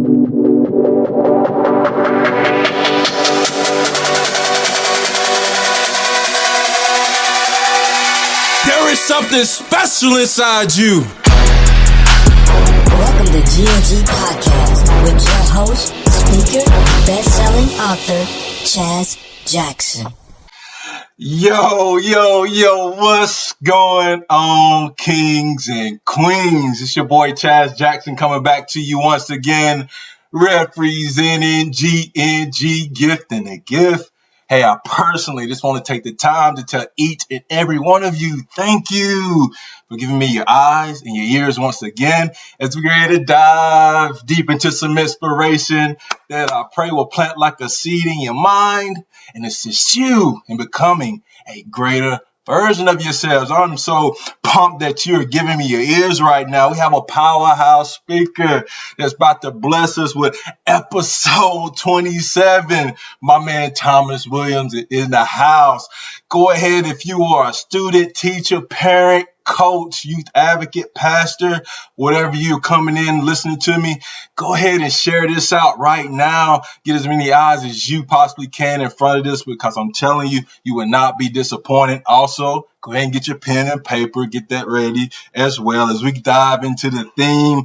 There is something special inside you. Welcome to GNG Podcast with your host, speaker, best-selling author, Chaz Jackson. Yo, what's going on, kings and queens? It's your boy Chaz Jackson coming back to you once again, representing GNG Gift and a Gift. Hey, I personally just want to take the time to tell each and every one of you, thank you for giving me your eyes and your ears once again as we get ready to dive deep into some inspiration that I pray will plant like a seed in your mind and assist you in becoming a greater version of yourselves. I'm so pumped that you're giving me your ears right now. We have a powerhouse speaker that's about to bless us with episode 27. My man Thomas Williams is in the house. Go ahead, if you are a student, teacher, parent, coach, youth advocate, pastor, whatever you're coming in listening to me, go ahead and share this out right now. Get as many eyes as you possibly can in front of this, because I'm telling you, you will not be disappointed. Also, go ahead and get your pen and paper, get that ready as well as we dive into the theme,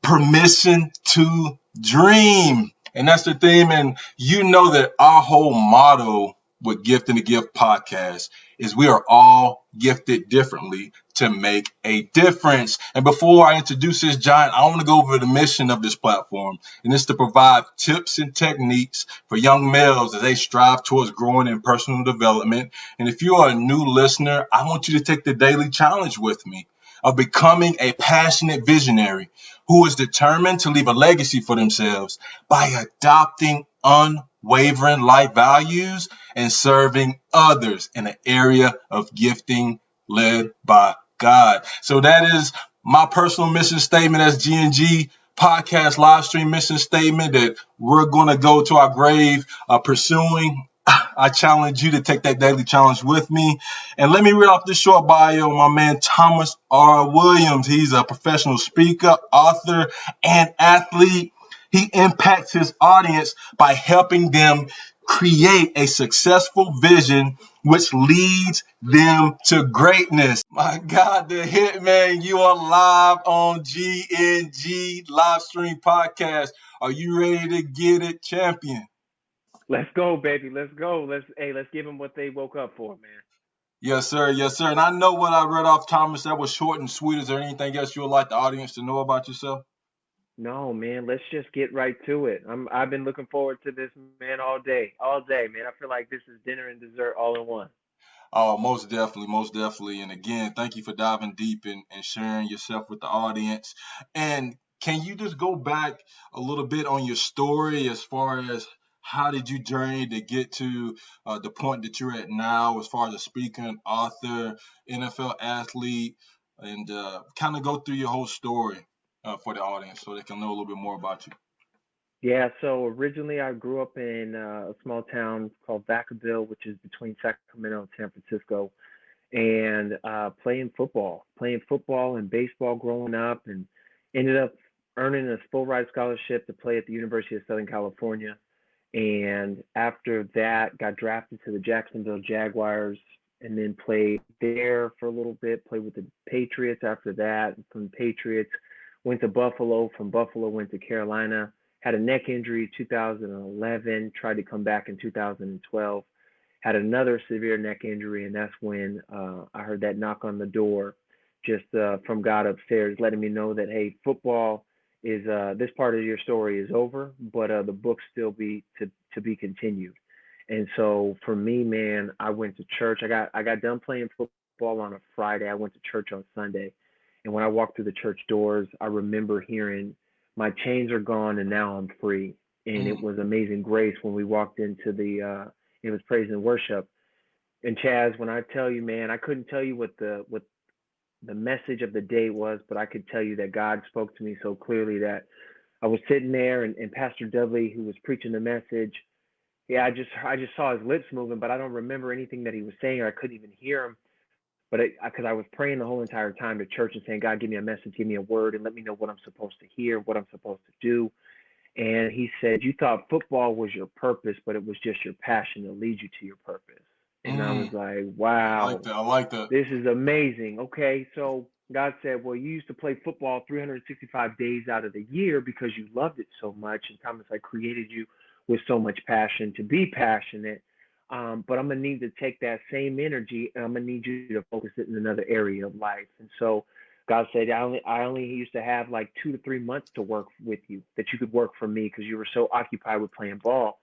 permission to dream. And that's the theme. And you know that our whole motto with Gift and the Gift podcast is we are all gifted differently to make a difference. And before I introduce this giant, I want to go over the mission of this platform, and it's to provide tips and techniques for young males as they strive towards growing in personal development. And if you are a new listener, I want you to take the daily challenge with me of becoming a passionate visionary who is determined to leave a legacy for themselves by adopting unwavering life values and serving others in an area of gifting led by God. So that is my personal mission statement as GNG podcast live stream mission statement that we're going to go to our grave pursuing. I challenge you to take that daily challenge with me. And let me read off this short bio of my man Thomas R. Williams. He's a professional speaker, author, and athlete. He impacts his audience by helping them create a successful vision which leads them to greatness. My God, the Hitman, you are live on GNG Livestream Podcast. Are you ready to get it, champion? Let's go, baby. Let's go. Let's give them what they woke up for, man. Yes, sir. Yes, sir. And I know what I read off, Thomas. That was short and sweet. Is there anything else you would like the audience to know about yourself? No, man. Let's just get right to it. I've been looking forward to this, man, all day, man. I feel like this is dinner and dessert all in one. Oh, most definitely. And again, thank you for diving deep and sharing yourself with the audience. And can you just go back a little bit on your story as far as how did you journey to get to the point that you're at now as far as a speaker, an author, NFL athlete, and kind of go through your whole story for the audience so they can know a little bit more about you? Yeah, so originally I grew up in a small town called Vacaville, which is between Sacramento and San Francisco, and playing football and baseball growing up, and ended up earning a full ride scholarship to play at the University of Southern California. And after that, got drafted to the Jacksonville Jaguars, and then played there for a little bit, played with the Patriots after that. From the Patriots, went to Buffalo. From Buffalo, went to Carolina. Had a neck injury 2011, tried to come back in 2012. Had another severe neck injury, and that's when I heard that knock on the door just from God upstairs, letting me know that, hey, football is this part of your story is over, but the book still be to be continued. And so for me, man, I went to church. I got done playing football on a Friday. I went to church on Sunday, and when I walked through the church doors, I remember hearing, "My chains are gone, and now I'm free." And it was Amazing Grace when we walked into the it was praise and worship. And Chaz, when I tell you, man, I couldn't tell you what the message of the day was, but I could tell you that God spoke to me so clearly that I was sitting there, and Pastor Dudley, who was preaching the message, yeah, I just saw his lips moving, but I don't remember anything that he was saying, or I couldn't even hear him. But because I was praying the whole entire time to church and saying, God, give me a message, give me a word, and let me know what I'm supposed to hear, what I'm supposed to do. And he said, you thought football was your purpose, but it was just your passion that leads you to your purpose. And I was Mm, like, I like wow, that. I like that. this is amazing. Okay, so God said, well, you used to play football 365 days out of the year because you loved it so much. And Thomas, I created you with so much passion to be passionate. But I'm going to need to take that same energy and I'm going to need you to focus it in another area of life. And so God said, I only used to have like 2 to 3 months to work with you, that you could work for me because you were so occupied with playing ball.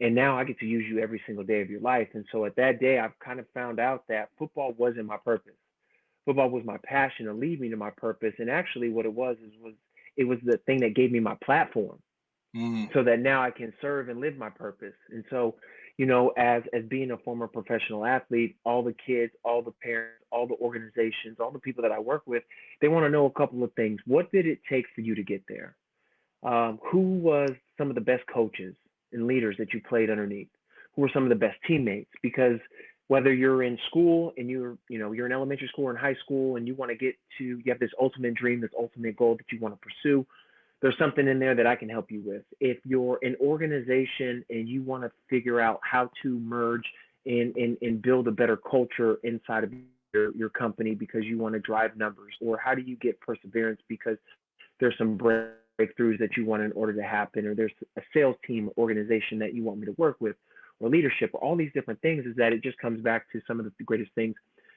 And now I get to use you every single day of your life. And so at that day, I've kind of found out that football wasn't my purpose. Football was my passion to lead me to my purpose. And actually, what it was it was the thing that gave me my platform Mm, so that now I can serve and live my purpose. And so, as being a former professional athlete, all the kids, all the parents, all the organizations, all the people that I work with, they want to know a couple of things. What did it take for you to get there? Who was some of the best coaches and leaders that you played underneath? Who were some of the best teammates? Because whether you're in school and you're in elementary school or in high school and you want to you have this ultimate dream, this ultimate goal that you want to pursue, there's something in there that I can help you with. If you're an organization and you want to figure out how to merge and build a better culture inside of your company because you want to drive numbers, or how do you get perseverance because there's some breakthroughs that you want in order to happen, or there's a sales team organization that you want me to work with, or leadership, or all these different things, is that it just comes back to some of the greatest things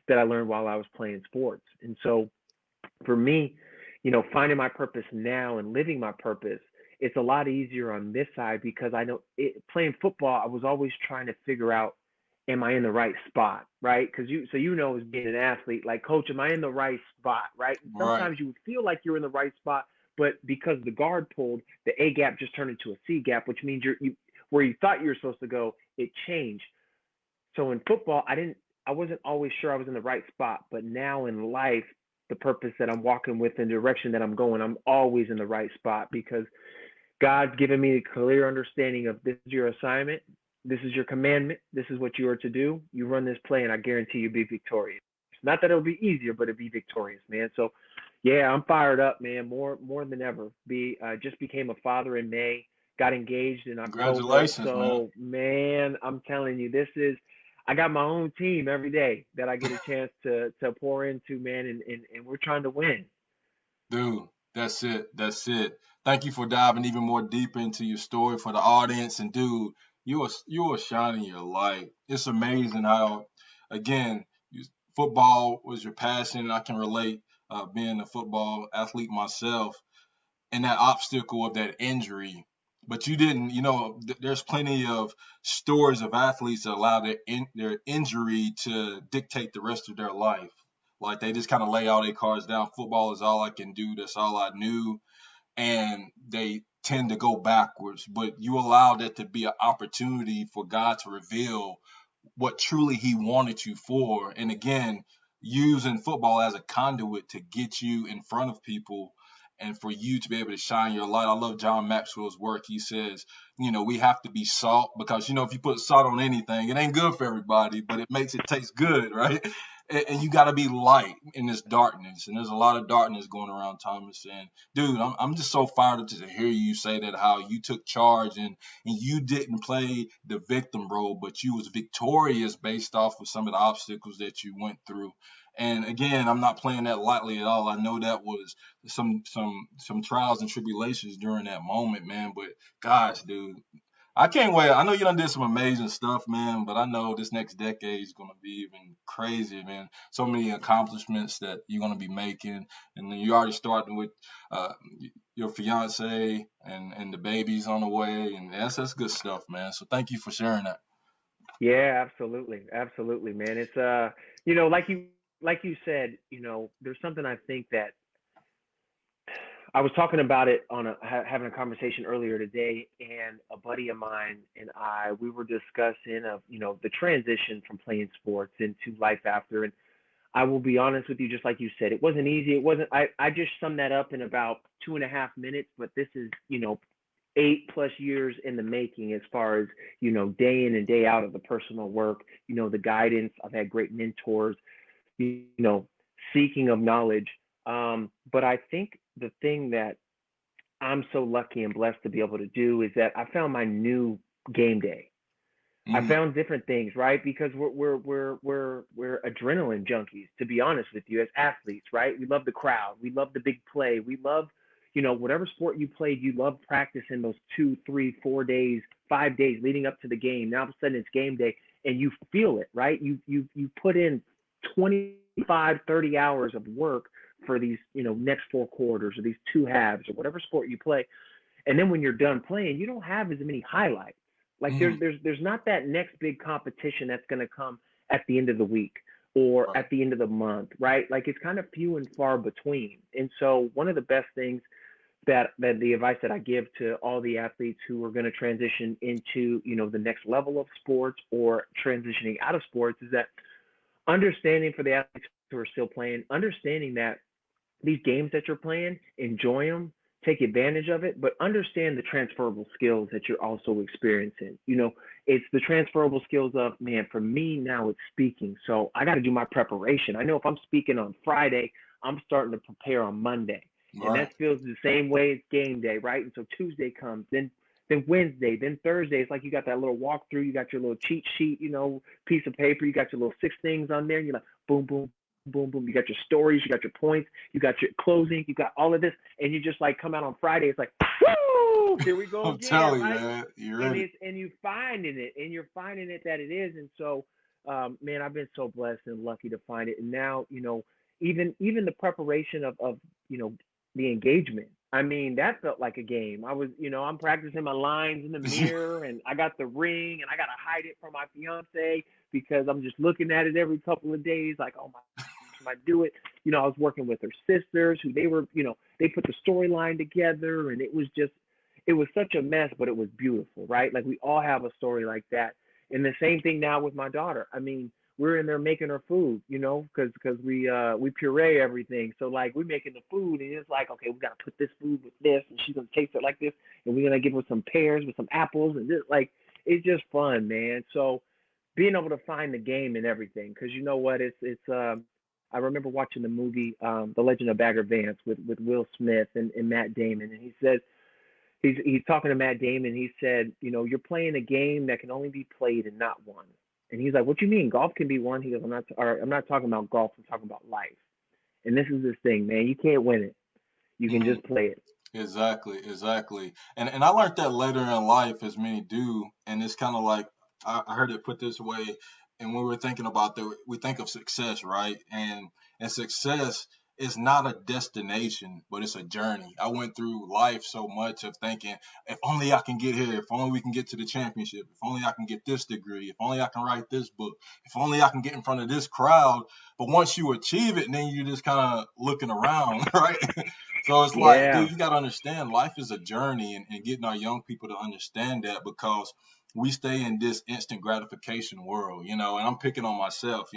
that I learned while I was playing sports. And so for me, finding my purpose now and living my purpose, it's a lot easier on this side because I know playing football, I was always trying to figure out, am I in the right spot, right? Because as being an athlete, like, coach, am I in the right spot, right? And right. sometimes you would feel like you're in the right spot, but because the guard pulled, the A gap just turned into a C gap, which means where you thought you were supposed to go, it changed. So in football, I wasn't always sure I was in the right spot, but now in life, the purpose that I'm walking with and the direction that I'm going, I'm always in the right spot because God's given me a clear understanding of, this is your assignment, this is your commandment, this is what you are to do. You run this play, and I guarantee you'll be victorious. Not that it'll be easier, but it'll be victorious, man. So, yeah, I'm fired up, man. More than ever. Just became a father in May. Got engaged in October. Congratulations, man. So, man, I'm telling you, this is. I got my own team every day that I get a chance to pour into, man, and we're trying to win. Dude, that's it. That's it. Thank you for diving even more deeper into your story for the audience. And dude, you are shining your light. It's amazing how, again, football was your passion. I can relate, being a football athlete myself, and that obstacle of that injury. But you didn't, there's plenty of stories of athletes that allow their injury to dictate the rest of their life. Like they just kind of lay all their cards down. Football is all I can do. That's all I knew. And they tend to go backwards. But you allow that to be an opportunity for God to reveal what truly he wanted you for. And again, using football as a conduit to get you in front of people and for you to be able to shine your light. I love John Maxwell's work. He says, we have to be salt because, if you put salt on anything, it ain't good for everybody, but it makes it taste good, right? And you got to be light in this darkness. And there's a lot of darkness going around, Thomas. And dude, I'm just so fired up to hear you say that, how you took charge and you didn't play the victim role, but you was victorious based off of some of the obstacles that you went through. And again, I'm not playing that lightly at all. I know that was some trials and tribulations during that moment, man. But gosh, dude, I can't wait. I know you done did some amazing stuff, man, but I know this next decade is going to be even crazy, man. So many accomplishments that you're going to be making. And then you already starting with uh, your fiance and the baby's on the way. And that's good stuff, man. So thank you for sharing that. Yeah, absolutely, man. It's like you said, there's something I think that I was talking about it having a conversation earlier today, and a buddy of mine and we were discussing the transition from playing sports into life after. And I will be honest with you, just like you said, it wasn't easy. It wasn't. I just summed that up in about 2.5 minutes, but this is 8+ years in the making, as far as day in and day out of the personal work, the guidance. I've had great mentors, you know, seeking of knowledge. But I think the thing that I'm so lucky and blessed to be able to do is that I found my new game day. I Mm, found different things, right? Because we're adrenaline junkies, to be honest with you, as athletes, right? We love the crowd, we love the big play, we love, whatever sport you played, you love practicing those 2, 3, 4 days, 5 days leading up to the game. Now all of a sudden it's game day, and you feel it, right? You put in 25, 30 hours of work for these, next 4 quarters or these two halves or whatever sport you play, and then when you're done playing, you don't have as many highlights. Like mm, there's not that next big competition that's going to come at the end of the week or right. at the end of the month, right? Like it's kind of few and far between. And so one of the best things that the advice that I give to all the athletes who are going to transition into, the next level of sports or transitioning out of sports is that understanding for the athletes who are still playing, understanding that these games that you're playing, enjoy them, take advantage of it, but understand the transferable skills that you're also experiencing. It's the transferable skills of, man, for me now it's speaking. So I got to do my preparation. I know if I'm speaking on Friday, I'm starting to prepare on Monday. And Right. that feels the same way as game day, right? And so Tuesday comes, then Wednesday, then Thursday. It's like you got that little walkthrough, you got your little cheat sheet, piece of paper, you got your little 6 things on there, and you're like, boom, boom, boom, boom. You got your stories, you got your points, you got your closing, you got all of this, and you just like come out on Friday. It's like, woo, here we go I'm again, telling you, right? man, you're And ready. it's and you finding it, and you're finding it that it is, and so, man, I've been so blessed and lucky to find it, and now, even the preparation of you know the engagement. I mean, that felt like a game. I was, I'm practicing my lines in the mirror, and I got the ring, and I gotta hide it from my fiance because I'm just looking at it every couple of days, like, oh my I do it. I was working with her sisters who they were, they put the storyline together, and it was such a mess, but it was beautiful, right? Like we all have a story like that. And the same thing now with my daughter. I mean, we're in there making her food, because we puree everything. So like we're making the food, and it's like, okay, we gotta put this food with this, and she's gonna taste it like this, and we're gonna give her some pears with some apples, and this like it's just fun, man. So being able to find the game and everything, because you know what, it's. I remember watching the movie The Legend of Bagger Vance with Will Smith and Matt Damon, and he says he's talking to Matt Damon. He said, you're playing a game that can only be played and not won. And he's like, what do you mean? Golf can be won? He goes, I'm not talking about golf. I'm talking about life. And this is this thing, man. You can't win it. You can Mm, just play it. exactly, exactly. And I learned that later in life, as many do. And it's kind of like I heard it put this way. And when we were thinking about that, we think of success, right? And success is not a destination, but it's a journey. I went through life so much of thinking, if only I can get here, if only we can get to the championship, if only I can get this degree, if only I can write this book, if only I can get in front of this crowd. But once you achieve it, then you're just kind of looking around, right? So it's like, Yeah. dude, you got to understand life is a journey, and getting our young people to understand that, because we stay in this instant gratification world, and I'm picking on myself,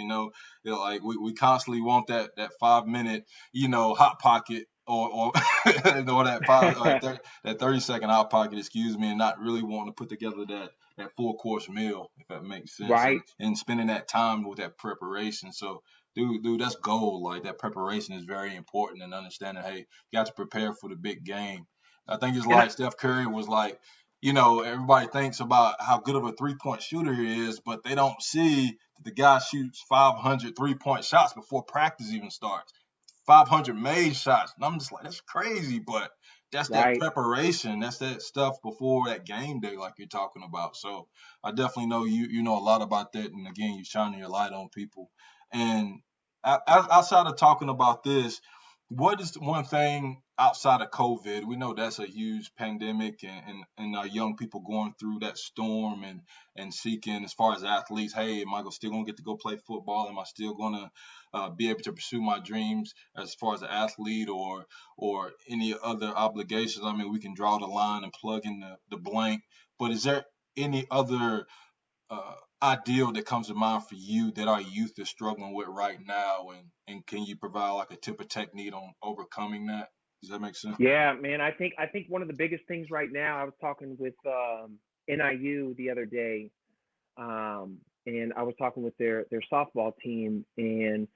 like we constantly want that 5 minute, hot pocket, or or that that 30-second hot pocket, excuse me, and not really wanting to put together that full course meal, if that makes sense, and Right. and spending that time with that preparation. So dude, that's gold. Like that preparation is very important, and understanding, hey, you got to prepare for the big game. I think it's And I, like Steph Curry was like, everybody thinks about how good of a 3-point shooter he is, but they don't see that the guy shoots 500 3-point shots before practice even starts. 500 made shots. And I'm just like, that's crazy, but that's that right. preparation. That's that stuff before that game day, like you're talking about. So I definitely know you know a lot about that. And again, you're shining your light on people. And outside of talking about this, what is the one thing outside of COVID? We know that's a huge pandemic, and our young people going through that storm, and seeking, as far as athletes, hey, am I still going to get to go play football? Am I still going to be able to pursue my dreams as far as an athlete, or any other obligations? I mean, we can draw the line and plug in the blank, but is there any other uh, ideal that comes to mind for you that our youth is struggling with right now, and can you provide like a tip or technique on overcoming that? Does that make sense? Yeah, man. I think one of the biggest things right now. I was talking with NIU the other day, and I was talking with their softball team, and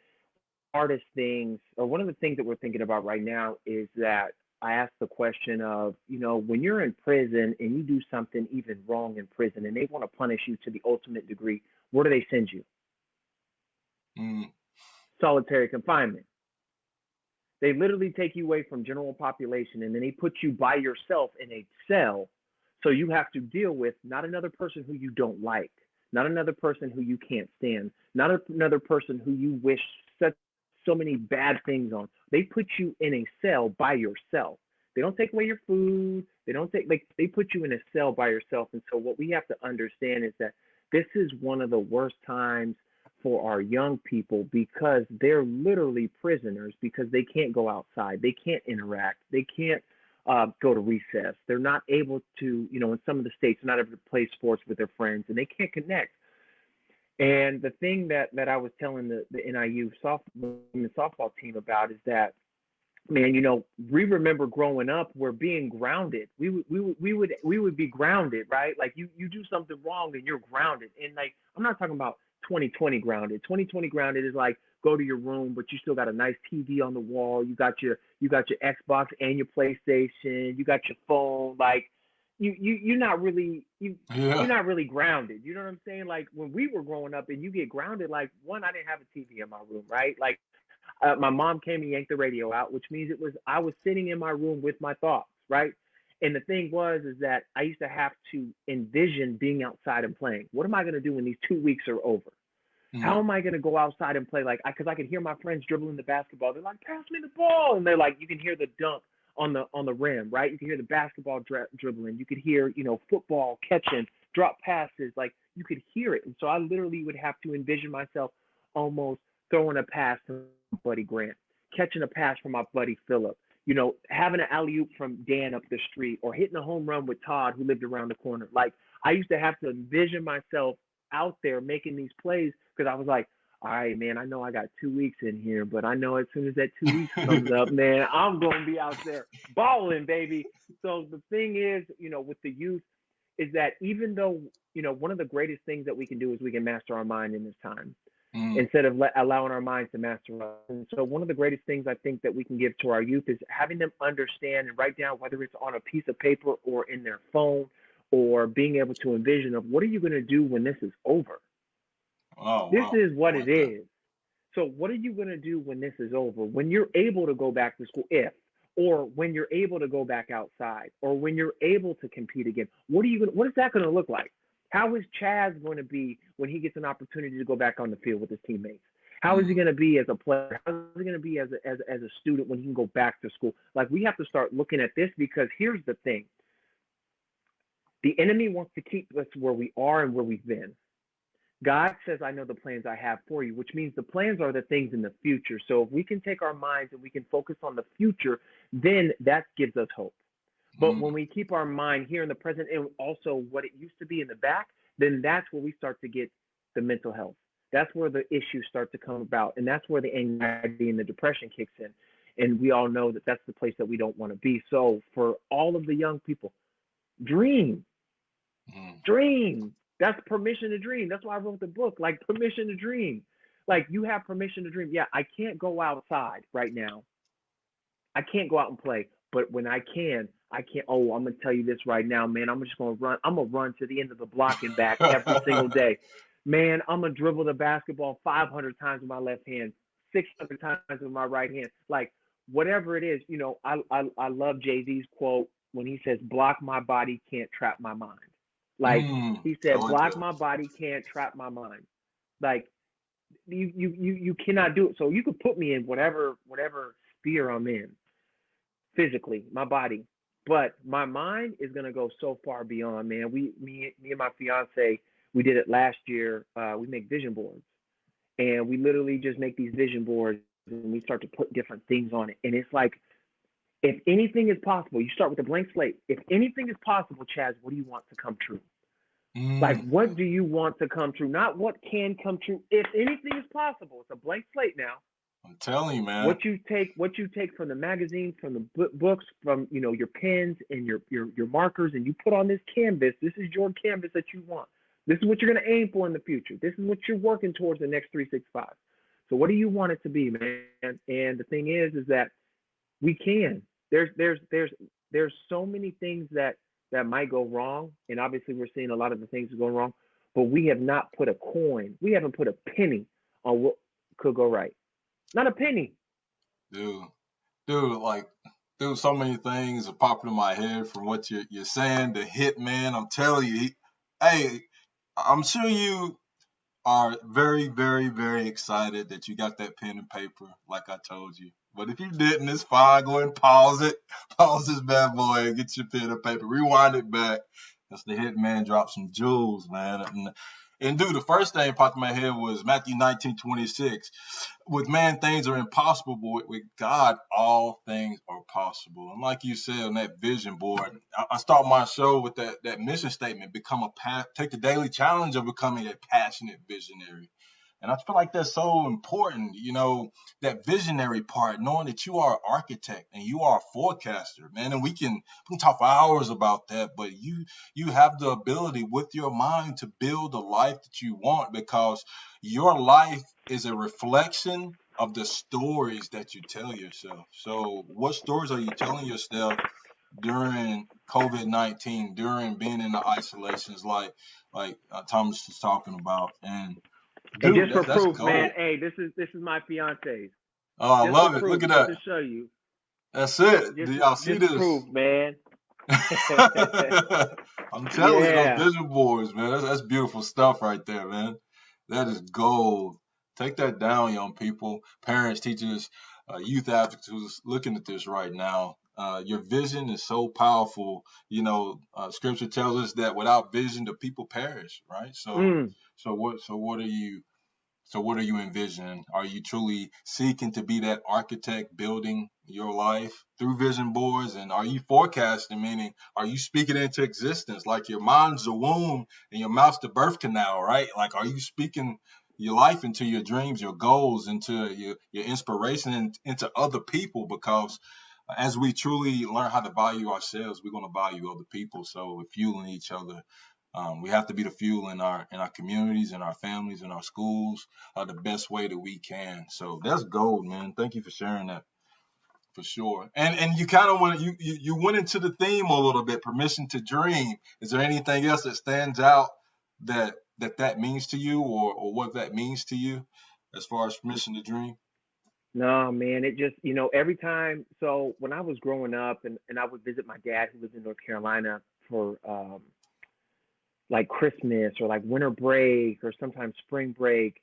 hardest things, or one of the things that we're thinking about right now is that I ask the question of, when you're in prison and you do something even wrong in prison and they want to punish you to the ultimate degree, where do they send you? Mm. Solitary confinement. They literally take you away from general population and then they put you by yourself in a cell. So you have to deal with not another person who you don't like, not another person who you can't stand, not another person who you wish so many bad things on. They put you in a cell by yourself. They don't take away your food. They put you in a cell by yourself. And so what we have to understand is that this is one of the worst times for our young people because they're literally prisoners because they can't go outside. They can't interact. They can't go to recess. They're not able to, in some of the states, they're not able to play sports with their friends and they can't connect. And the thing that I was telling the NIU softball team about is that, man, we remember growing up, we're being grounded. We would be grounded, right? Like you do something wrong and you're grounded. And like, I'm not talking about 2020 grounded. 2020 grounded is like go to your room, but you still got a nice TV on the wall. You got your Xbox and your PlayStation. You got your phone. Like you're not really you're not really grounded. You know what I'm saying? Like when we were growing up and you get grounded, like one, I didn't have a TV in my room, right? Like my mom came and yanked the radio out, which means I was sitting in my room with my thoughts, right? And the thing is that I used to have to envision being outside and playing. What am I going to do when these 2 weeks are over? Mm-hmm. How am I going to go outside and play? Like, because I could hear my friends dribbling the basketball. They're like, pass me the ball. And they're like, you can hear the dunk on the rim, right? You can hear the basketball dribbling. You could hear, football catching, drop passes. Like, you could hear it. And so I literally would have to envision myself almost throwing a pass to my buddy Grant, catching a pass from my buddy Phillip, having an alley-oop from Dan up the street or hitting a home run with Todd who lived around the corner. Like, I used to have to envision myself out there making these plays because I was like, all right, man, I know I got 2 weeks in here, but I know as soon as that 2 weeks comes up, man, I'm going to be out there balling, baby. So the thing is, with the youth is that even though, one of the greatest things that we can do is we can master our mind in this time instead of allowing our minds to master us. And so one of the greatest things I think that we can give to our youth is having them understand and write down, whether it's on a piece of paper or in their phone, or being able to envision of what are you going to do when this is over? This is what it is. So what are you going to do when this is over? When you're able to go back to school, or when you're able to go back outside, or when you're able to compete again, what is that going to look like? How is Chaz going to be when he gets an opportunity to go back on the field with his teammates? How is he going to be as a player? How is he going to be as a student when he can go back to school? Like, we have to start looking at this because here's the thing. The enemy wants to keep us where we are and where we've been. God says, I know the plans I have for you, which means the plans are the things in the future. So if we can take our minds and we can focus on the future, then that gives us hope. But when we keep our mind here in the present and also what it used to be in the back, then that's where we start to get the mental health. That's where the issues start to come about. And that's where the anxiety and the depression kicks in. And we all know that that's the place that we don't want to be. So for all of the young people, dream. Dream. That's permission to dream. That's why I wrote the book, like permission to dream. Like, you have permission to dream. Yeah, I can't go outside right now. I can't go out and play. But when I can't. Oh, I'm going to tell you this right now, man. I'm just going to run. I'm going to run to the end of the block and back every single day. Man, I'm going to dribble the basketball 500 times with my left hand, 600 times with my right hand. Like, whatever it is, I love Jay-Z's quote when he says, block my body, can't trap my mind. Like, he said, block my body, can't trap my mind. Like, you cannot do it. So you could put me in whatever sphere I'm in physically, my body. But my mind is going to go so far beyond, man. Me and my fiance, we did it last year. We make vision boards. And we literally just make these vision boards and we start to put different things on it. And it's like, if anything is possible, you start with a blank slate. If anything is possible, Chaz, what do you want to come true? Like, what do you want to come true? Not what can come true. If anything is possible, it's a blank slate now. I'm telling you, man. What you take from the magazine, from the books, from your pens and your markers, and you put on this canvas. This is your canvas that you want. This is what you're going to aim for in the future. This is what you're working towards the next 365. So what do you want it to be, man? And the thing is that we can. There's so many things that might go wrong, and obviously we're seeing a lot of the things going wrong, but we have not put a coin, we haven't put a penny on what could go right. Not a penny. Dude, dude, like, dude, so many things are popping in my head from what you're saying. The hitman, I'm telling you, hey, I'm sure you are very, very, very excited that you got that pen and paper, like I told you. But if you didn't, it's fine. Go ahead and pause it. Pause this bad boy and get your pen and paper. Rewind it back. That's the hitman drop some jewels, man. And dude, the first thing popped in my head was Matthew 19:26. With man, things are impossible, but with God, all things are possible. And like you said on that vision board, I start my show with that mission statement: take the daily challenge of becoming a passionate visionary. And I feel like that's so important, that visionary part, knowing that you are an architect and you are a forecaster, man. And we can talk for hours about that, but you have the ability with your mind to build the life that you want, because your life is a reflection of the stories that you tell yourself. So what stories are you telling yourself during COVID-19, during being in the isolations like Thomas was talking about? And And dude, just for that's proof, man, gold. hey, this is my fiance's. Oh, I Just for love it. Look proof, at just that. to show you. That's it. Do Just y'all see just this? proof, man. I'm telling you, those Yeah. vision boards, man. That's beautiful stuff right there, man. That is gold. Take that down, young people, parents, teachers, youth advocates who's looking at this right now. Your vision is so powerful. Scripture tells us that without vision, the people perish, right? So, Mm. what are you envisioning? Are you truly seeking to be that architect building your life through vision boards? And are you forecasting, meaning are you speaking into existence? Like your mind's the womb and your mouth's the birth canal, right? Like, are you speaking your life into your dreams, your goals, into your inspiration, and into other people? Because as we truly learn how to value ourselves, we're going to value other people. So we're fueling each other. We have to be the fuel in our communities, in our families, in our schools, the best way that we can. So that's gold, man. Thank you for sharing that, for sure. And you kind of you went into the theme a little bit, permission to dream. Is there anything else that stands out that means to you, or what that means to you as far as permission to dream? No, man, it just, every time. So when I was growing up, and I would visit my dad who lives in North Carolina for like Christmas or like winter break or sometimes spring break,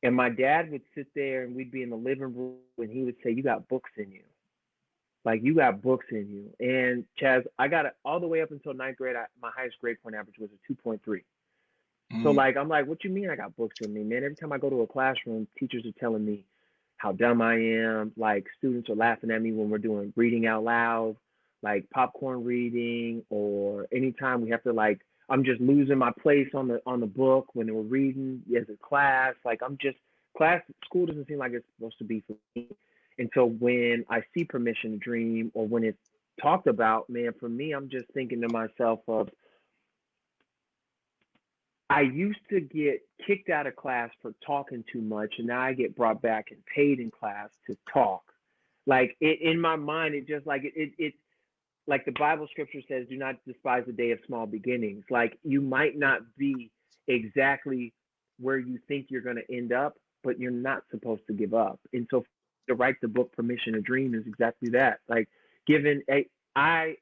and my dad would sit there and we'd be in the living room and he would say, "You got books in you. Like you got books in you." And Chaz, I got it all the way up until ninth grade. My highest grade point average was a 2.3. So Mm, like I'm like, what you mean I got books in me, man? Every time I go to a classroom, teachers are telling me how dumb I am. Like students are laughing at me when we're doing reading out loud, like popcorn reading, or anytime we have to like I'm just losing my place on the book when we're reading as a class. Like I'm just school doesn't seem like it's supposed to be for me. And so when I see permission to dream or when it's talked about, man, for me, I'm just thinking to myself of I used to get kicked out of class for talking too much, and now I get brought back and paid in class to talk. Like in my mind, it just like it like the Bible scripture says, "Do not despise the day of small beginnings." Like you might not be exactly where you think you're going to end up, but you're not supposed to give up. And so to write the book "Permission to Dream" is exactly that. Like given a I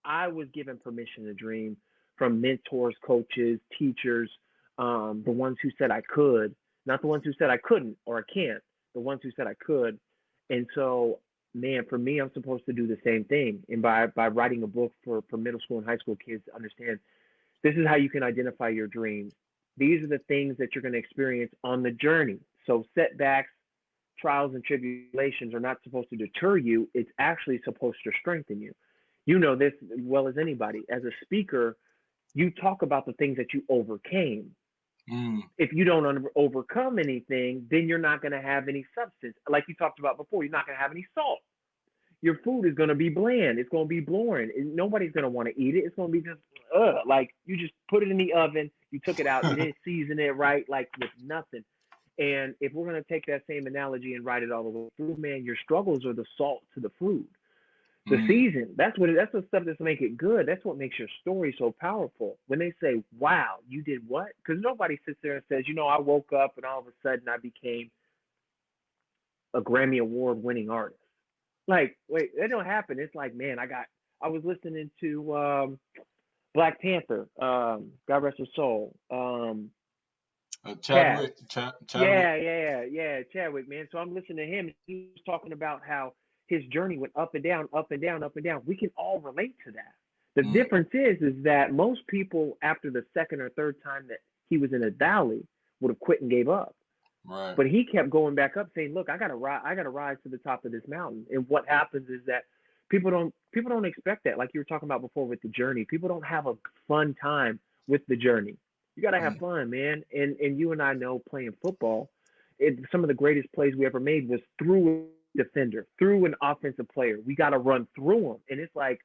I was given permission to dream from mentors, coaches, teachers, the ones who said I could, not the ones who said I couldn't or I can't, the ones who said I could. And so, man, for me, I'm supposed to do the same thing. And by writing a book for middle school and high school kids to understand this is how you can identify your dreams. These are the things that you're going to experience on the journey. So setbacks, trials, and tribulations are not supposed to deter you. It's actually supposed to strengthen you. You know this as well as anybody. As a speaker, you talk about the things that you overcame. mm, If you don't overcome anything, then you're not going to have any substance. Like you talked about before, you're not going to have any salt. Your food is going to be bland. It's going to be boring. Nobody's going to want to eat it. It's going to be just, like you just put it in the oven, you took it out, you didn't season it right, like with nothing. And if we're going to take that same analogy and write it all the way through, man, your struggles are the salt to the food. The Mm. season. That's what stuff that's make it good. That's what makes your story so powerful. When they say, "Wow, you did what?" Because nobody sits there and says, "I woke up and all of a sudden I became a Grammy Award winning artist." Like, wait, that don't happen. It's like, man, I was listening to Black Panther, God rest his soul. Chaz. Chadwick. Yeah, Chadwick, man. So I'm listening to him. He was talking about how his journey went up and down, up and down, up and down. We can all relate to that. The Mm. difference is that most people, after the second or third time that he was in a valley, would have quit and gave up. Right. But he kept going back up, saying, "Look, I gotta rise to the top of this mountain." And what happens is that people don't expect that. Like you were talking about before with the journey, people don't have a fun time with the journey. You gotta have Mm. fun, man. And you and I know playing football, some of the greatest plays we ever made was through a defender, through an offensive player. We gotta run through them, and it's like,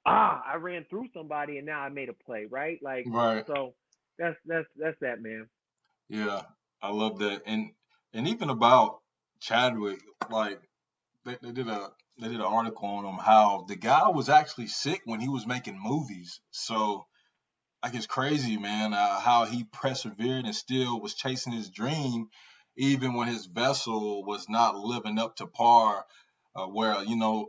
I ran through somebody, and now I made a play, right? Like, Right. so that's that, man. Yeah, I love that. And even about Chadwick, like they did an article on him how the guy was actually sick when he was making movies. So like it's crazy, man, how he persevered and still was chasing his dream, even when his vessel was not living up to par. Where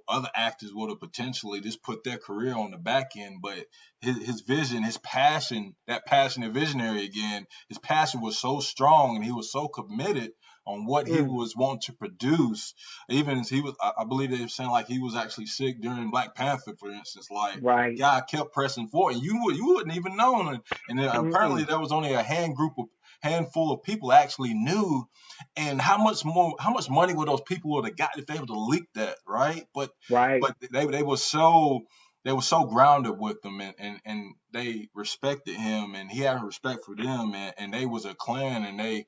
other actors would have potentially just put their career on the back end, but his vision, his passion, that passionate visionary again, his passion was so strong and he was so committed on what he Mm, was wanting to produce. Even as he was, I believe they were saying like he was actually sick during Black Panther, for instance. Like right. guy kept pressing forward, and you wouldn't even know. And then apparently Mm-mm. there was only a handful of people actually knew, and how much money would those people would have got if they would have leaked that, right? But Right. they were so grounded with them, and they respected him, and he had respect for them, and they was a clan, and they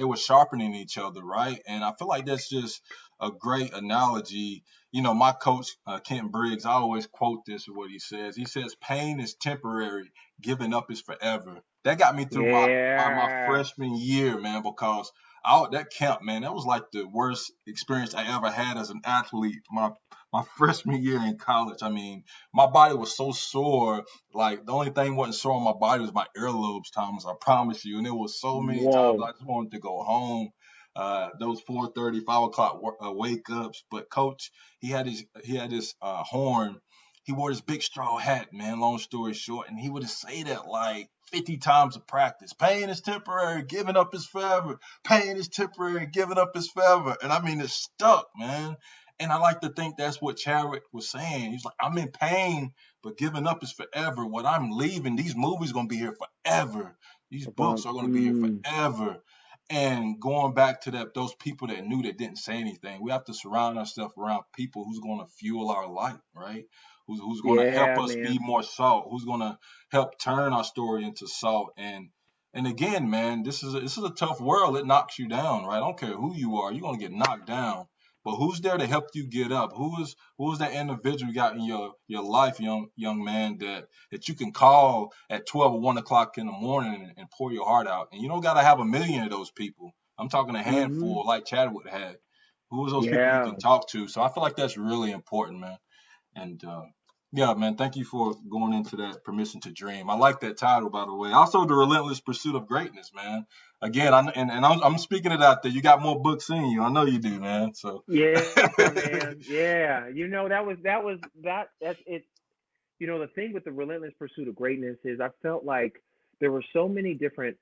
were sharpening each other, right? And I feel like that's just a great analogy. My coach, Kent Briggs, I always quote this what he says. He says, "Pain is temporary, giving up is forever." That got me through my Yeah. freshman year, man, because that camp, man, that was like the worst experience I ever had as an athlete. My freshman year in college, I mean, my body was so sore. Like the only thing wasn't sore on my body was my earlobes, Thomas. I promise you. And there was so many times Whoa. I just wanted to go home. Those 4:30, 5 o'clock wake ups. But coach, he had his horn. He wore this big straw hat, man. Long story short, and he would say that like 50 times a practice. Pain is temporary, giving up is forever. Pain is temporary, giving up is forever. And I mean, it's stuck, man. And I like to think that's what Chadwick was saying. He's like, I'm in pain, but giving up is forever. When I'm leaving, these movies are gonna be here forever. These books are gonna be here Mm, forever. And going back to those people that knew that didn't say anything, we have to surround ourselves around people who's gonna fuel our light, right? Who's gonna help yeah, us be man. more salt? Who's gonna help turn our story into salt? And again, man, this is a tough world. It knocks you down, right? I don't care who you are, you're gonna get knocked down. But who's there to help you get up? Who is that individual you got in your life, young man, that you can call at 12 or 1 o'clock in the morning and pour your heart out? And you don't gotta have a million of those people. I'm talking a Hmm. handful like Chadwick had. Who is those people you Yeah. can talk to? So I feel like that's really important, man. And yeah, man, thank you for going into that permission to dream. I like that title, by the way. Also, the relentless pursuit of greatness, man. Again, I'm speaking it out there. You got more books in you. I know you do, man. So Yeah, man. Yeah. That's it. The thing with the relentless pursuit of greatness is I felt like there were so many different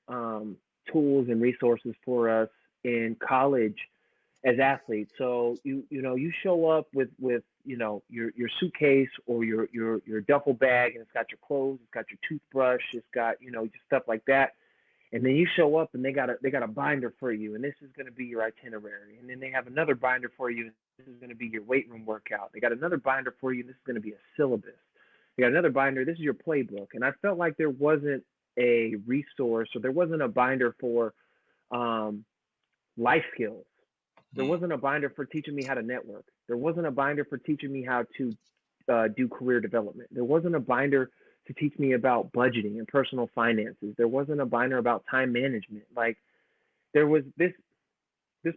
tools and resources for us in college as athletes. So you show up with your suitcase or your duffel bag, and it's got your clothes, it's got your toothbrush, it's got just stuff like that. And then you show up and they got a binder for you, and this is going to be your itinerary. And then they have another binder for you, and this is going to be your weight room workout. They got another binder for you, and this is going to be a syllabus. They got another binder, this is your playbook. And I felt like there wasn't a resource, or there wasn't a binder for um, life skills. There mm, wasn't a binder for teaching me how to network. There wasn't a binder for teaching me how to do career development. There wasn't a binder to teach me about budgeting and personal finances. There wasn't a binder about time management. Like there was this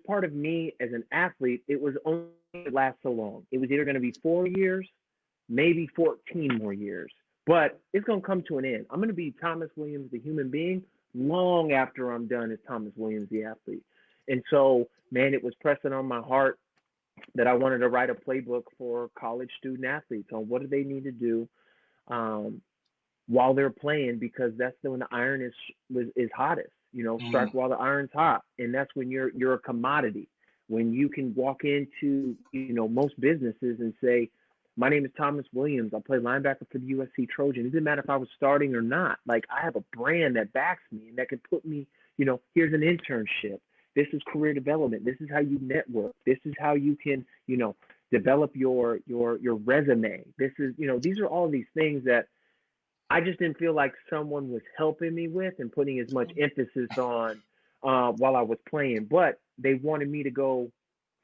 part of me as an athlete. It was only last so long. It was either going to be 4 years maybe 14 more years. But it's going to come to an end. I'm going to be Thomas Williams, the human being, long after I'm done as Thomas Williams, the athlete. And so, man, it was pressing on my heart that I wanted to write a playbook for college student athletes on what do they need to do um, while they're playing, because that's when the iron is hottest. You know, strike while the iron's hot, and that's when you're a commodity. When you can walk into most businesses and say, "My name is Thomas Williams. I play linebacker for the USC Trojan. It doesn't matter if I was starting or not. Like, I have a brand that backs me and that can put me. Here's an internship. This is career development. This is how you network. This is how you can develop your resume. This is these are all these things that I just didn't feel like someone was helping me with and putting as much emphasis on while I was playing. But they wanted me to go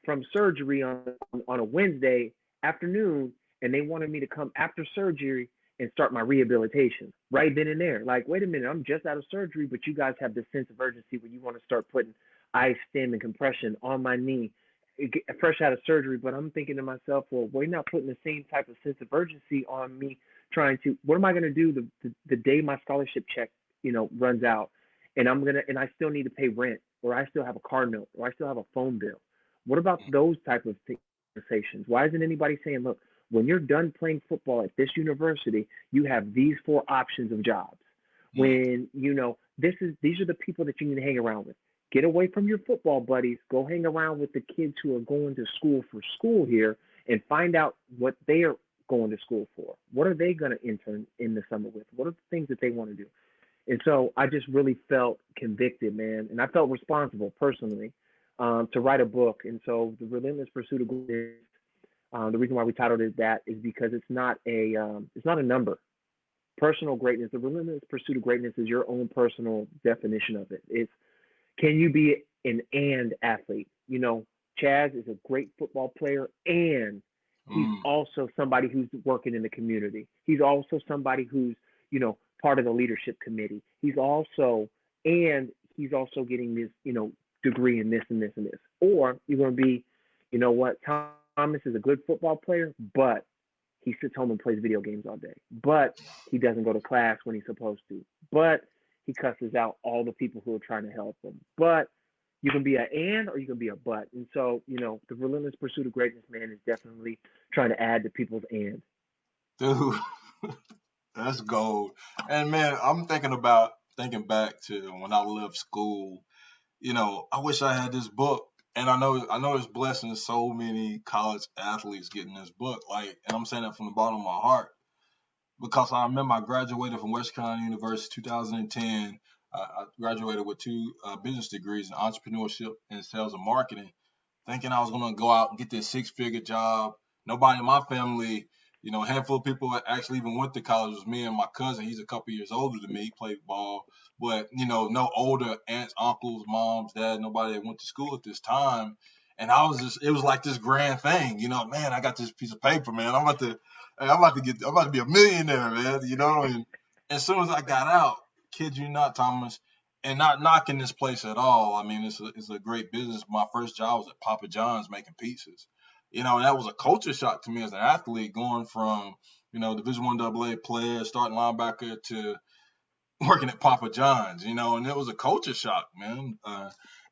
from surgery on a Wednesday afternoon, and they wanted me to come after surgery and start my rehabilitation right then and there. Like, wait a minute, I'm just out of surgery, but you guys have this sense of urgency when you want to start putting ice, stim, and compression on my knee fresh out of surgery. But I'm thinking to myself, well, we're not putting the same type of sense of urgency on me trying to, what am I going to do the day my scholarship check, runs out, and and I still need to pay rent, or I still have a car note, or I still have a phone bill. What about those type of conversations? Why isn't anybody saying, look, when you're done playing football at this university, you have these 4 options of jobs. When, these are the people that you need to hang around with. Get away from your football buddies. Go hang around with the kids who are going to school for school here and find out what they are going to school for. What are they going to intern in the summer with? What are the things that they want to do? And so I just really felt convicted, man. And I felt responsible personally to write a book. And so The Relentless Pursuit of Greatness, the reason why we titled it that is because it's not a number. Personal greatness, the relentless pursuit of greatness is your own personal definition of it. It's, can you be an athlete? Chaz is a great football player, and he's also somebody who's working in the community. He's also somebody who's, part of the leadership committee. He's also getting this, degree in this and this and this. Or you're going to be, what, Thomas is a good football player, but he sits home and plays video games all day. But he doesn't go to class when he's supposed to. But he cusses out all the people who are trying to help him. But you can be an and, or you can be a but. And so, the relentless pursuit of greatness, man, is definitely trying to add to people's and. Dude, that's gold. And man, I'm thinking back to when I left school. I wish I had this book. And I know it's blessing so many college athletes getting this book. Like, and I'm saying that from the bottom of my heart, because I remember I graduated from West Carolina University 2010. I graduated with 2 business degrees in entrepreneurship and sales and marketing, thinking I was going to go out and get this 6-figure job. Nobody in my family, a handful of people that actually even went to college. It was me and my cousin. He's a couple years older than me. He played ball. But, no older aunts, uncles, moms, dad, nobody that went to school at this time. And it was like this grand thing, man, I got this piece of paper, man. I'm about to be a millionaire, man, And as soon as I got out, kid you not, Thomas, and not knocking this place at all. I mean, it's a great business. My first job was at Papa John's making pizzas. And that was a culture shock to me as an athlete, going from, Division I AA player, starting linebacker, to working at Papa John's, and it was a culture shock, man.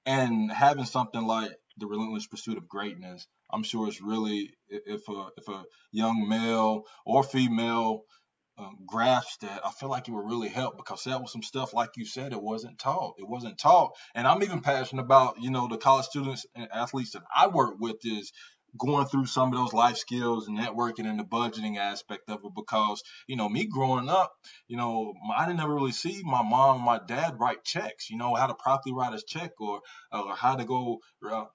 And having something like The Relentless Pursuit of Greatness, I'm sure it's really, if a young male or female grasp that, I feel like it would really help, because that was some stuff, like you said, it wasn't taught. And I'm even passionate about, the college students and athletes that I work with, is going through some of those life skills and networking and the budgeting aspect of it, because, me growing up, I didn't ever really see my mom and my dad write checks, how to properly write a check, or how to go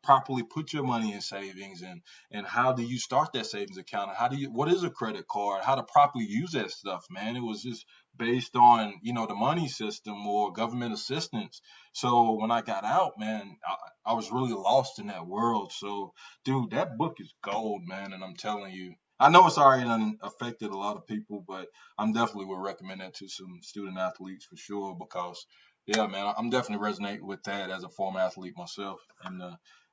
properly put your money in savings, and how do you start that savings account? What is a credit card? How to properly use that stuff, man. It was just based on, the money system or government assistance. So when I got out, man, I was really lost in that world. So, dude, that book is gold, man. And I'm telling you, I know it's already affected a lot of people, but I'm definitely would recommend that to some student athletes for sure, because, yeah, man, I'm definitely resonating with that as a former athlete myself. And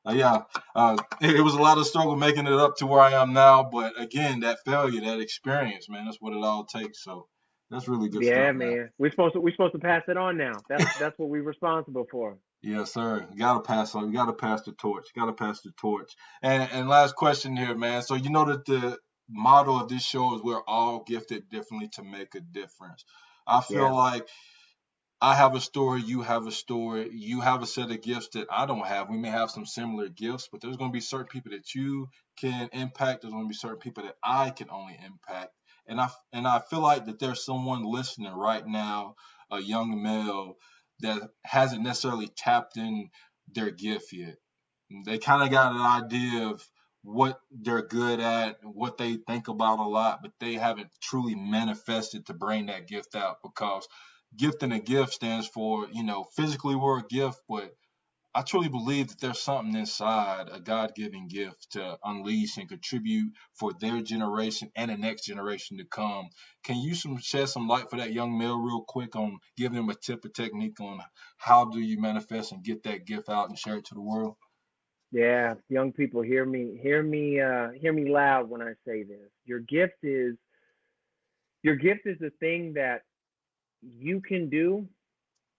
It was a lot of struggle making it up to where I am now. But again, that failure, that experience, man, that's what it all takes. So that's really good Yeah, stuff, man. man. We're supposed to pass it on now. That's what we're responsible for. Yes, sir. You gotta pass on. You gotta pass the torch. You gotta pass the torch. And last question here, man. So you know that the motto of this show is we're all gifted differently to make a difference. I feel Yeah. like I have a story, you have a story, you have a set of gifts that I don't have. We may have some similar gifts, but there's going to be certain people that you can impact. There's going to be certain people that I can only impact. And I feel like that there's someone listening right now, a young male that hasn't necessarily tapped in their gift yet. They kind of got an idea of what they're good at, what they think about a lot, but they haven't truly manifested to bring that gift out because gift and a gift stands for, physically we're a gift, but I truly believe that there's something inside a God-given gift to unleash and contribute for their generation and the next generation to come. Can you shed some light for that young male real quick on giving them a tip or technique on how do you manifest and get that gift out and share it to the world? Yeah, young people, hear me loud when I say this. Your gift is the thing that you can do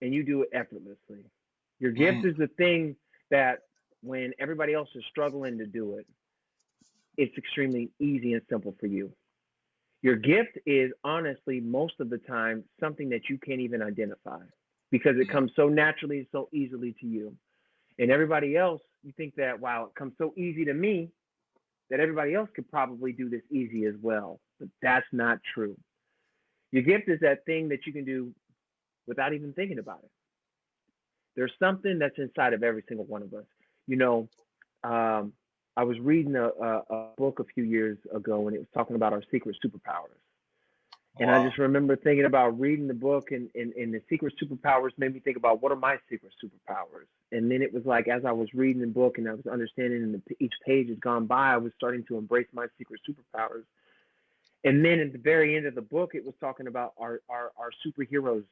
and you do it effortlessly. Your gift Mm, is the thing that when everybody else is struggling to do it, it's extremely easy and simple for you. Your gift is honestly most of the time something that you can't even identify because it mm, comes so naturally, so easily to you. And everybody else, you think that, wow, it comes so easy to me that everybody else could probably do this easy as well. But that's not true. Your gift is that thing that you can do without even thinking about it. There's something that's inside of every single one of us. You know, um, I was reading a book a few years ago, and it was talking about our secret superpowers. And I wow. just remember thinking about reading the book, and the secret superpowers made me think about what are my secret superpowers. And then it was like, as I was reading the book and I was understanding, and each page has gone by, I was starting to embrace my secret superpowers. And then at the very end of the book, it was talking about our superheroes.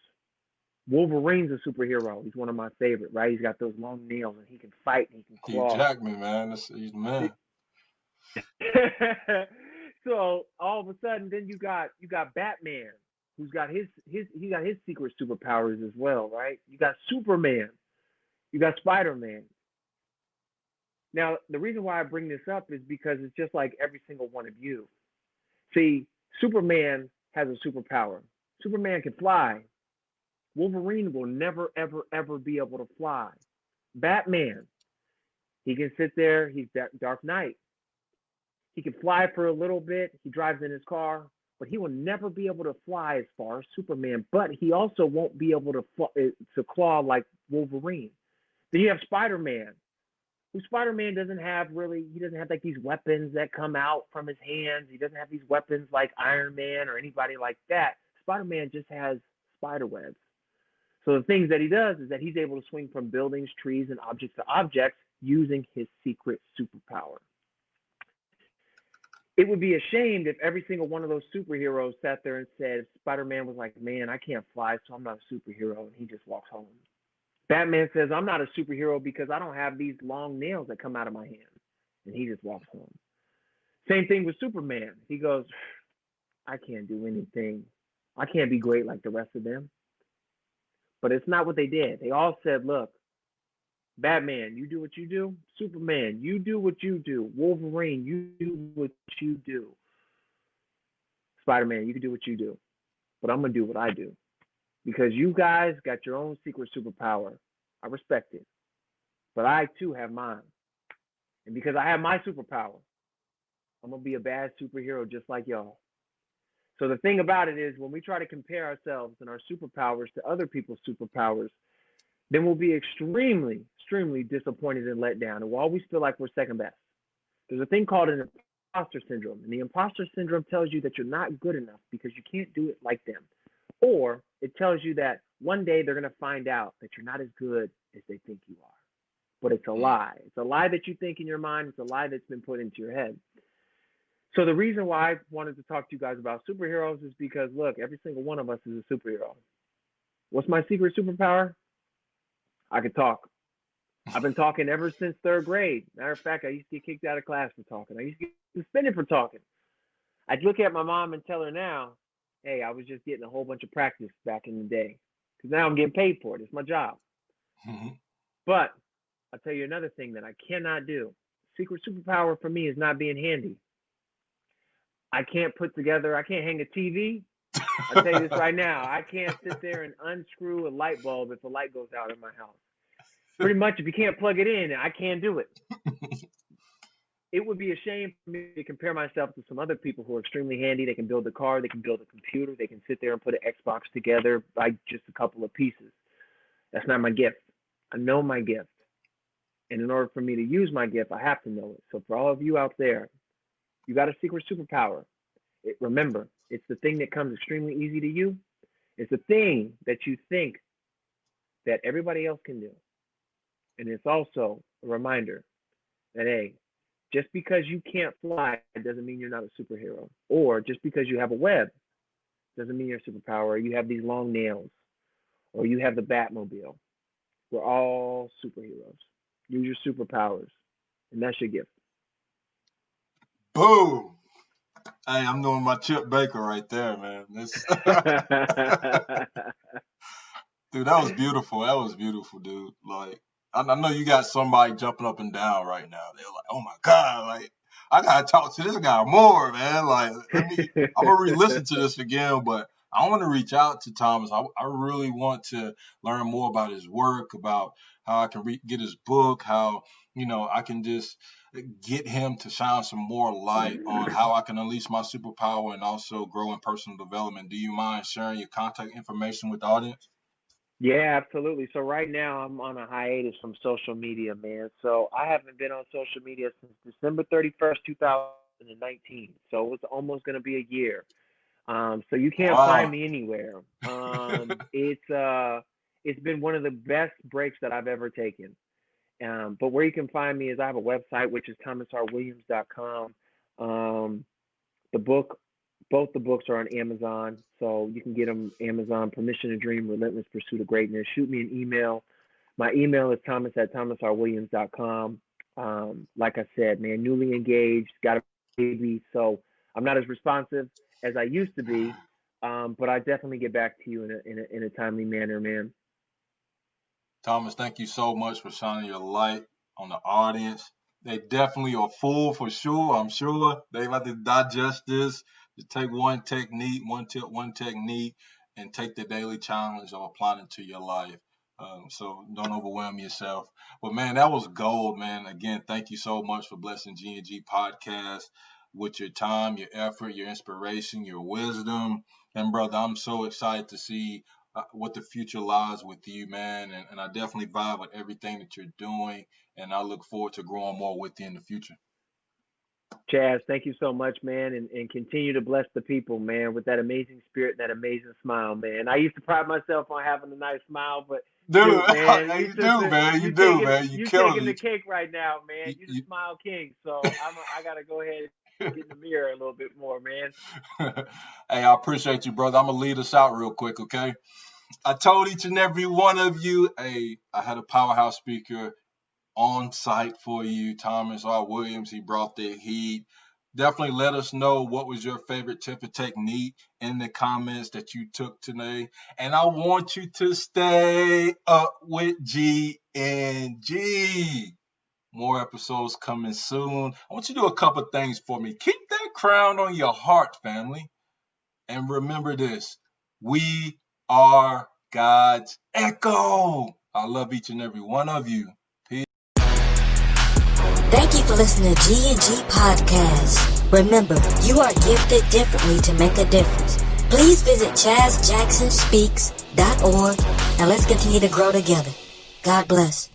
Wolverine's a superhero. He's one of my favorite, right? He's got those long nails and he can fight and he can Hugh claw. Jackman, man. He's the man. So all of a sudden, then you got Batman, who's got his secret superpowers as well, right? You got Superman, you got Spider-Man. Now, the reason why I bring this up is because it's just like every single one of you. See, Superman has a superpower. Superman can fly. Wolverine will never, ever, ever be able to fly. Batman, he can sit there. He's Dark Knight. He can fly for a little bit. He drives in his car, but he will never be able to fly as far as Superman. But he also won't be able to claw like Wolverine. Then you have Spider-Man, who Spider-Man doesn't have really. He doesn't have like these weapons that come out from his hands. He doesn't have these weapons like Iron Man or anybody like that. Spider-Man just has spider webs. So the things that he does is that he's able to swing from buildings, trees, and objects to objects using his secret superpower. It would be ashamed if every single one of those superheroes sat there and said, Spider-Man was like, man, I can't fly, so I'm not a superhero, and he just walks home. Batman says, I'm not a superhero because I don't have these long nails that come out of my hand, and he just walks home. Same thing with Superman. He goes, I can't do anything. I can't be great like the rest of them. But it's not what they did. They all said, look, Batman, you do what you do. Superman, you do what you do. Wolverine, you do what you do. Spider-Man, you can do what you do. But I'm going to do what I do. Because you guys got your own secret superpower. I respect it. But I too have mine. And because I have my superpower, I'm going to be a bad superhero just like y'all. So the thing about it is when we try to compare ourselves and our superpowers to other people's superpowers, then we'll be extremely, extremely disappointed and let down. And we'll always feel like we're second best. There's a thing called an imposter syndrome. And the imposter syndrome tells you that you're not good enough because you can't do it like them. Or it tells you that one day they're going to find out that you're not as good as they think you are. But it's a Mm, lie. It's a lie that you think in your mind. It's a lie that's been put into your head. So the reason why I wanted to talk to you guys about superheroes is because, look, every single one of us is a superhero. What's my secret superpower? I could talk. I've been talking ever since 3rd grade. Matter of fact, I used to get kicked out of class for talking. I used to get suspended for talking. I'd look at my mom and tell her now, hey, I was just getting a whole bunch of practice back in the day. Because now I'm getting paid for it. It's my job. But I'll tell you another thing that I cannot do. Secret superpower for me is not being handy. I can't hang a TV. I'll tell you this right now. I can't sit there and unscrew a light bulb if a light goes out in my house. Pretty much, if you can't plug it in, I can't do it. It would be a shame for me to compare myself to some other people who are extremely handy. They can build a car, they can build a computer, they can sit there and put an Xbox together by just a couple of pieces. That's not my gift. I know my gift. And in order for me to use my gift, I have to know it. So for all of you out there, you got a secret superpower. Remember, it's the thing that comes extremely easy to you. It's the thing that you think that everybody else can do. And it's also a reminder that, hey, just because you can't fly doesn't mean you're not a superhero. Or just because you have a web doesn't mean you're a superpower. Or you have these long nails. Or you have the Batmobile. We're all superheroes. Use your superpowers. And that's your gift. Boom. Hey, I'm doing my Chip Baker right there, man. Dude, that was beautiful. That was beautiful, dude. Like, I know you got somebody jumping up and down right now. They're like, oh my God, like, I gotta talk to this guy more, man. Like, I'm gonna re-listen to this again, but I want to reach out to Thomas. I really want to learn more about his work, about how I can get his book, how, I can just get him to shine some more light on how I can unleash my superpower and also grow in personal development. Do you mind sharing your contact information with the audience? Yeah, absolutely. So right now I'm on a hiatus from social media, man. So I haven't been on social media since December 31st, 2019. So it's almost going to be a year. So you can't find me anywhere. It's been one of the best breaks that I've ever taken. But where you can find me is I have a website, which is thomasrwilliams.com. Both the books are on Amazon, so you can get them Amazon. Permission to Dream, Relentless Pursuit of Greatness. Shoot me an email. My email is thomas@thomasrwilliams.com. Like I said, man, newly engaged, got a baby, so I'm not as responsive as I used to be, but I definitely get back to you in a timely manner, man. Thomas, thank you so much for shining your light on the audience. They definitely are full for sure. I'm sure they like to digest this. Just take one technique, one tip, one technique, and take the daily challenge of applying it to your life. So don't overwhelm yourself. But, man, that was gold, man. Again, thank you so much for blessing GNG Podcast with your time, your effort, your inspiration, your wisdom. And, brother, I'm so excited to see what the future lies with you, man. And I definitely vibe with everything that you're doing. And I look forward to growing more with you in the future. Chaz, thank you so much, man, and continue to bless the people, man, with that amazing spirit, that amazing smile, man. I used to pride myself on having a nice smile, but dude, man, you do, man. You taking the cake right now, man. You the smile king, so I gotta go ahead and get in the mirror a little bit more, man. Hey, I appreciate you, brother. I'm gonna lead us out real quick, okay? I told each and every one of you, hey, I had a powerhouse speaker on site for you, Thomas R. Williams. He brought the heat. Definitely let us know what was your favorite tip or technique in the comments that you took today. And I want you to stay up with GNG. More episodes coming soon. I want you to do a couple things for me. Keep that crown on your heart, family. And remember this. We are God's echo. I love each and every one of you. Thank you for listening to GNG Podcast. Remember, you are gifted differently to make a difference. Please visit ChazJacksonSpeaks.org and let's continue to grow together. God bless.